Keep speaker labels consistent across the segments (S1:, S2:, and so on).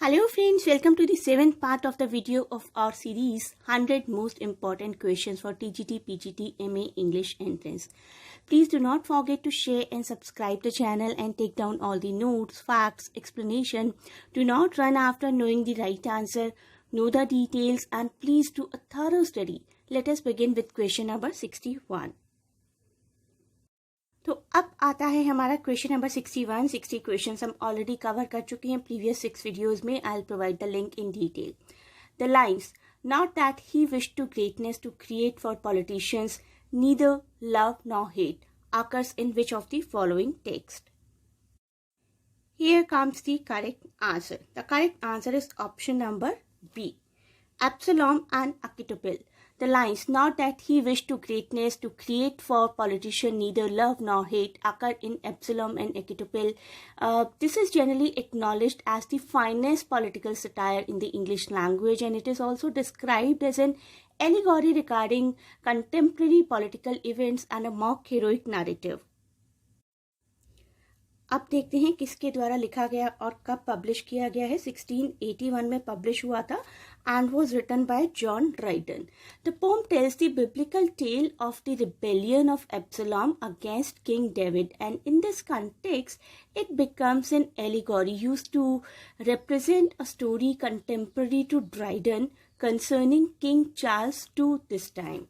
S1: Hello friends, welcome to the 7th part of the video of our series 100 most important questions for TGT, PGT, MA English entrance. Please do not forget to share and subscribe the channel and take down all the notes, facts, explanation. Do not run after knowing the right answer. Know the details and please do a thorough study. Let us begin with question number 61. तो अब आता है हमारा question number 61. 60 questions हम already cover कर चुके हैं previous 6 videos में. I will provide the link in detail. The lines not that he wish to greatness to create for politicians neither love nor hate occurs in which of the following text? Here comes the correct answer. The correct answer is option number B. Absalom and Achitophel. The lines, not that he wished to greatness to create for politician neither love nor hate, occur in Absalom and Achitophel. This is generally acknowledged as the finest political satire in the English language, and it is also described as an allegory regarding contemporary political events and a mock heroic narrative. अब देखते हैं किसके द्वारा लिखा गया और कब publish किया गया है. 1681 में पब्लिश हुआ था and was written by John Dryden. The poem tells the biblical tale of the rebellion of Absalom against King David, and in this context it becomes an allegory used to represent a story contemporary to Dryden concerning King Charles II this time.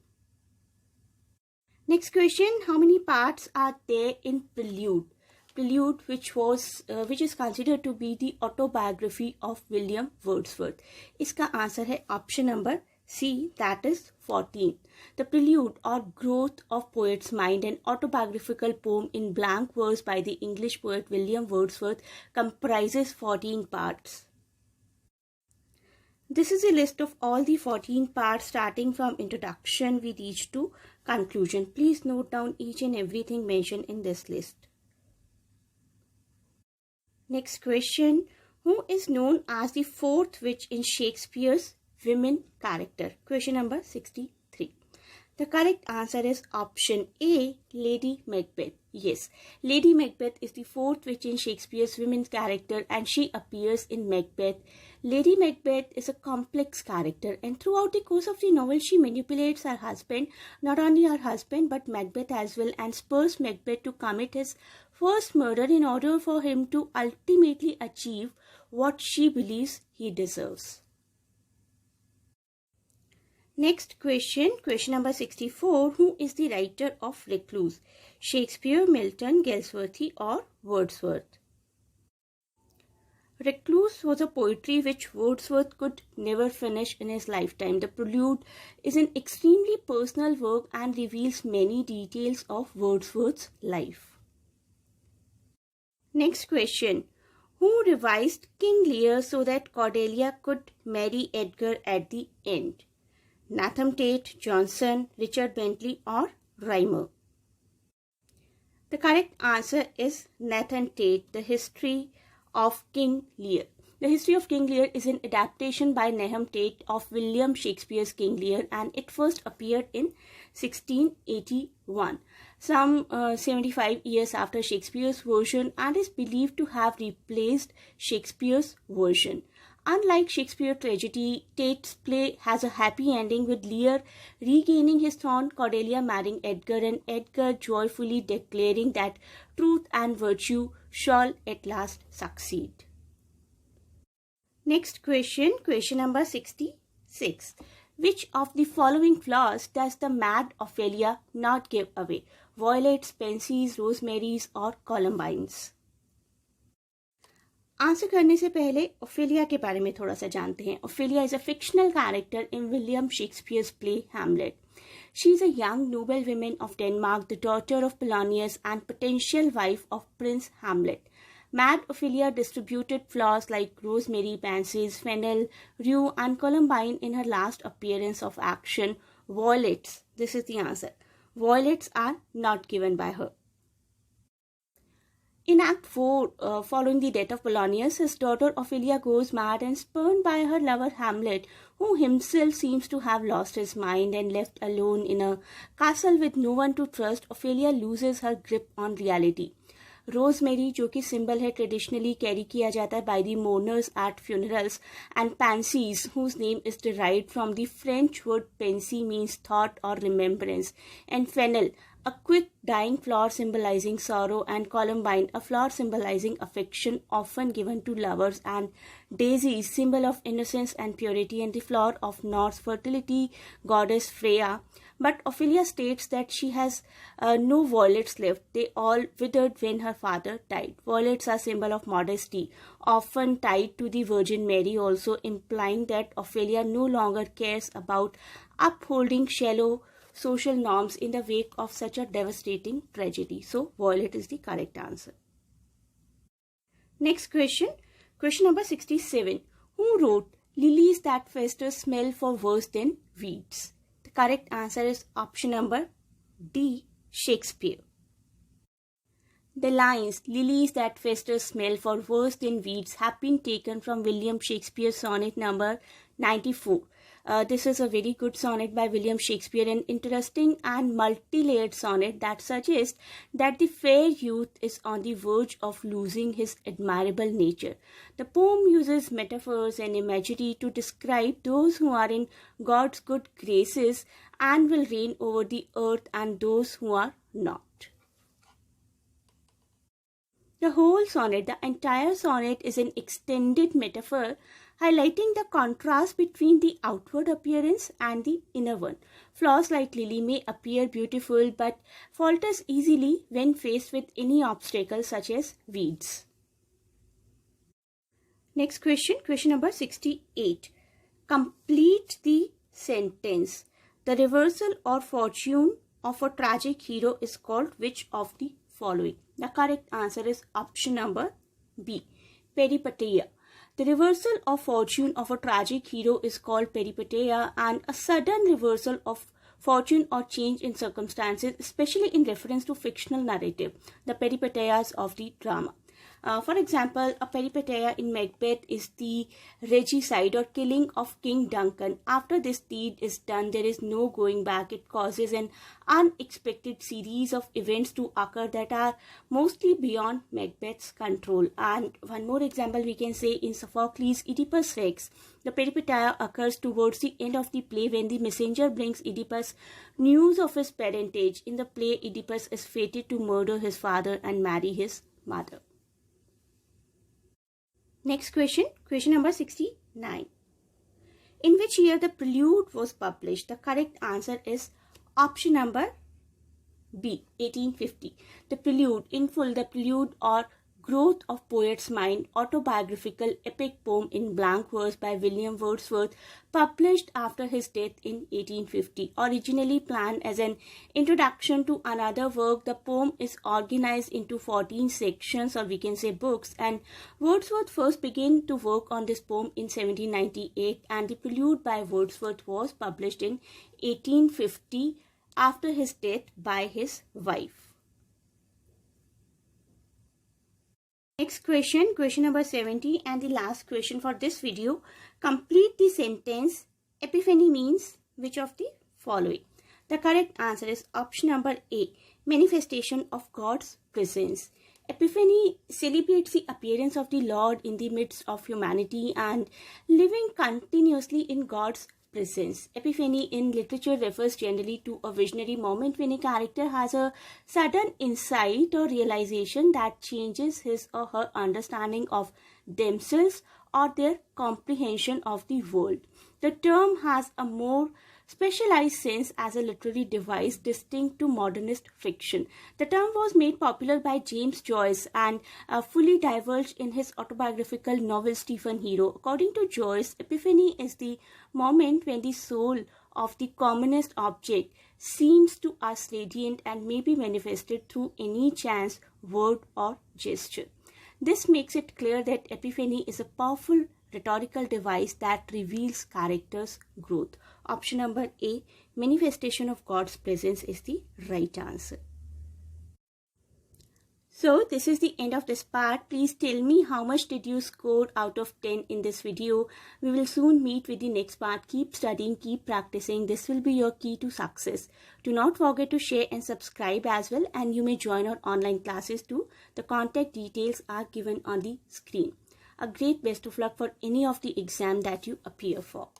S1: Next question, how many parts are there in Prelude? Prelude, which is considered to be the autobiography of William Wordsworth. इसका answer है option number C, that is 14. The Prelude or Growth of Poet's Mind, an autobiographical poem in blank verse by the English poet William Wordsworth, comprises 14 parts. This is a list of all the 14 parts starting from introduction we reach to conclusion. Please note down each and everything mentioned in this list. Next question, who is known as the fourth witch in Shakespeare's women character? Question number 63. The correct answer is option A, Lady Macbeth. Yes, Lady Macbeth is the fourth witch in Shakespeare's women's character and she appears in Macbeth. Lady Macbeth is a complex character and throughout the course of the novel she manipulates her husband, not only her husband but Macbeth as well, and spurs Macbeth to commit his first murder in order for him to ultimately achieve what she believes he deserves. Next question, question number 64. Who is the writer of Recluse? Shakespeare, Milton, Galsworthy or Wordsworth? Recluse was a poetry which Wordsworth could never finish in his lifetime. The Prelude is an extremely personal work and reveals many details of Wordsworth's life. Next question. Who revised King Lear so that Cordelia could marry Edgar at the end? Nathan Tate, Johnson, Richard Bentley or Rymer? The correct answer is Nathan Tate, The History of King Lear. The History of King Lear is an adaptation by Nahum Tate of William Shakespeare's King Lear and it first appeared in 1681, some 75 years after Shakespeare's version, and is believed to have replaced Shakespeare's version. Unlike Shakespeare's tragedy, Tate's play has a happy ending with Lear regaining his throne, Cordelia marrying Edgar, and Edgar joyfully declaring that truth and virtue shall at last succeed. Next question, question number 66. Which of the following flowers does the mad Ophelia not give away? Violets, pansies, rosemaries or columbines? Answer करने से पहले Ophelia के बारे में थोड़ा सा जानते हैं. Ophelia is a fictional character in William Shakespeare's play Hamlet. She is a young noblewoman of Denmark, the daughter of Polonius and potential wife of Prince Hamlet. Mad Ophelia distributed flowers like rosemary, pansies, fennel, rue and columbine in her last appearance of action. Violets, this is the answer. Violets are not given by her. In Act 4, following the death of Polonius, his daughter Ophelia goes mad and spurned by her lover Hamlet, who himself seems to have lost his mind and left alone in a castle with no one to trust. Ophelia loses her grip on reality. Rosemary जो कि symbol है traditionally carry किया जाता है by the mourners at funerals, and pansies whose name is derived from the French word pensee means thought और remembrance, and fennel a quick dying flower symbolizing sorrow, and columbine, a flower symbolizing affection often given to lovers, and daisies, symbol of innocence and purity, and the flower of Norse fertility goddess Freya. But Ophelia states that she has no violets left. They all withered when her father died. Violets are symbol of modesty, often tied to the Virgin Mary also, implying that Ophelia no longer cares about upholding shallow social norms in the wake of such a devastating tragedy. So, violet is the correct answer. Next question. Question number 67. Who wrote Lilies that fester smell for worse than weeds? The correct answer is option number D. Shakespeare. The lines "Lilies that fester smell for worse than weeds" have been taken from William Shakespeare's sonnet number 94. This is a very good sonnet by William Shakespeare, an interesting and multi-layered sonnet that suggests that the fair youth is on the verge of losing his admirable nature. The poem uses metaphors and imagery to describe those who are in God's good graces and will reign over the earth, and those who are not. The whole sonnet, the entire sonnet, is an extended metaphor highlighting the contrast between the outward appearance and the inner one. Flowers like lily may appear beautiful but falters easily when faced with any obstacle such as weeds. Next question, question number 68. Complete the sentence. The reversal or fortune of a tragic hero is called which of the following? The correct answer is option number B, peripeteia. The reversal of fortune of a tragic hero is called peripeteia, and a sudden reversal of fortune or change in circumstances, especially in reference to fictional narrative, the peripeteias of the drama. For example, a peripeteia in Macbeth is the regicide or killing of King Duncan. After this deed is done, there is no going back. It causes an unexpected series of events to occur that are mostly beyond Macbeth's control. And one more example we can say in Sophocles' Oedipus Rex. The peripeteia occurs towards the end of the play when the messenger brings Oedipus news of his parentage. In the play, Oedipus is fated to murder his father and marry his mother. Next question, question number 69. In which year the Prelude was published? The correct answer is option number B, 1850. The Prelude, in full, the Prelude or Growth of Poet's Mind, autobiographical epic poem in blank verse by William Wordsworth, published after his death in 1850. Originally planned as an introduction to another work, the poem is organized into 14 sections, or we can say books, and Wordsworth first began to work on this poem in 1798, and the Prelude by Wordsworth was published in 1850 after his death by his wife. Next question, question number 70, and the last question for this video. Complete the sentence. Epiphany means which of the following? The correct answer is option number A, manifestation of God's presence. Epiphany celebrates the appearance of the Lord in the midst of humanity and living continuously in God's presence. Epiphany in literature refers generally to a visionary moment when a character has a sudden insight or realization that changes his or her understanding of themselves or their comprehension of the world. The term has a more specialized sense as a literary device distinct to modernist fiction. The term was made popular by James Joyce and fully divulged in his autobiographical novel Stephen Hero. According to Joyce, epiphany is the moment when the soul of the commonest object seems to us radiant and may be manifested through any chance, word or gesture. This makes it clear that epiphany is a powerful rhetorical device that reveals character's growth. Option number A, manifestation of God's presence, is the right answer. So this is the end of this part. Please tell me how much did you score out of 10 in this video. We will soon meet with the next part. Keep studying, keep practicing. This will be your key to success. Do not forget to share and subscribe as well, and you may join our online classes too. The contact details are given on the screen. A great best of luck for any of the exam that you appear for.